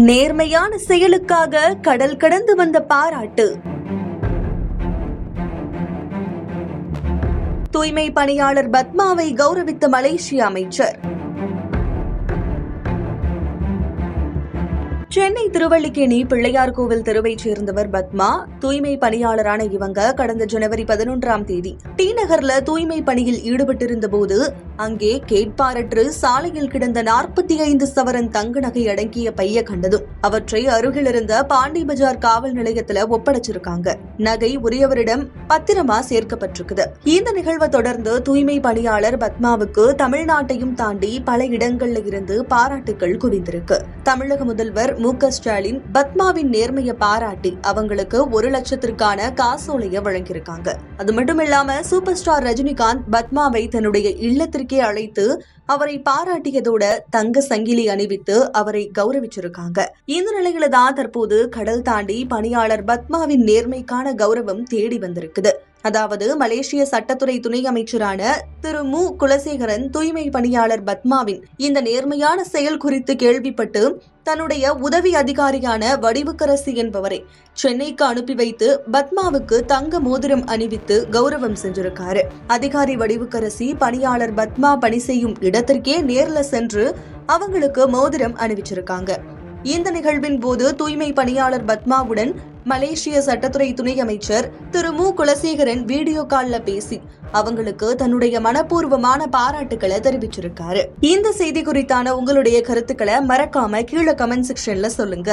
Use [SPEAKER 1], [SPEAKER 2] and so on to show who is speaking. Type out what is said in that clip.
[SPEAKER 1] நேர்மையான செயலுக்காக கடல் கடந்து வந்த பாராட்டு. தூய்மை பணியாளர் பத்மாவை கௌரவித்த மலேசிய அமைச்சர். சென்னை திருவல்லிக்கேணி பிள்ளையார் கோவில் தெருவைச் சேர்ந்தவர் பத்மா. தூய்மை பணியாளரான இவங்க கடந்த ஜனவரி 11ஆம் தேதி டி நகர்ல தூய்மை பணியில் ஈடுபட்டிருந்த போது அங்கே கேட்பாரற்று சாலையில் கிடந்த 45 சவரன் தங்க நகை அடங்கிய பைய கண்டதும் அவற்றை அருகில் இருந்த பாண்டி பஜார் காவல் நிலையத்துல ஒப்படைச்சிருக்காங்க. நகை உரியவரிடம் பத்திரமா சேர்க்கப்பட்டிருக்குது. இந்த நிகழ்வை தொடர்ந்து தூய்மை பணியாளர் பத்மாவுக்கு தமிழ்நாட்டையும் தாண்டி பல இடங்கள்ல இருந்து பாராட்டுகள் குவிந்திருக்கு. தமிழக முதல்வர் மு.க. ஸ்டாலின் பத்மாவின் நேர்மையை பாராட்டி அவங்களுக்கு 1 லட்சத்திற்கான காசோலையை வழங்கியிருக்காங்க. அது மட்டும் இல்லாம சூப்பர் ஸ்டார் ரஜினிகாந்த் பத்மாவை தன்னுடைய இல்லத்திற்கே அழைத்து அவரை பாராட்டியதோட தங்க சங்கிலி அணிவித்து அவரை கௌரவிச்சிருக்காங்க. இந்த நிலையில தான் தற்போது கடல் தாண்டி பணியாளர் பத்மாவின் நேர்மைக்கான கௌரவம் தேடி வந்திருக்குது. அதாவது மலேசிய சட்டத்துறை துணை அமைச்சரான திரு மு. குலசேகரன் தூய்மை பணியாளர் பத்மாவின் இந்த நேர்மையான செயல் குறித்து கேள்விப்பட்டு தன்னுடைய உதவி அதிகாரியான வடிவுக்கரசி என்பவரை சென்னைக்கு அனுப்பி வைத்து பத்மாவுக்கு தங்க மோதிரம் அணிவித்து கௌரவம் செஞ்சிருக்காரு. அதிகாரி வடிவுக்கரசி பணியாளர் பத்மா பணி செய்யும் இடத்திற்கே நேர்ல சென்று அவங்களுக்கு மோதிரம் அணிவிச்சிருக்காங்க. இந்த நிகழ்வின் போது தூய்மை பணியாளர் பத்மாவுடன் மலேசிய சட்டத்துறை துணை அமைச்சர் திரு மு. குலசேகரன் வீடியோ கால்ல பேசி அவங்களுக்கு தன்னுடைய மனப்பூர்வமான பாராட்டுகளை தெரிவிச்சிருக்காரு. இந்த செய்தி குறித்தான உங்களுடைய கருத்துக்களை மறக்காம கீழே கமெண்ட் செக்ஷன்ல சொல்லுங்க.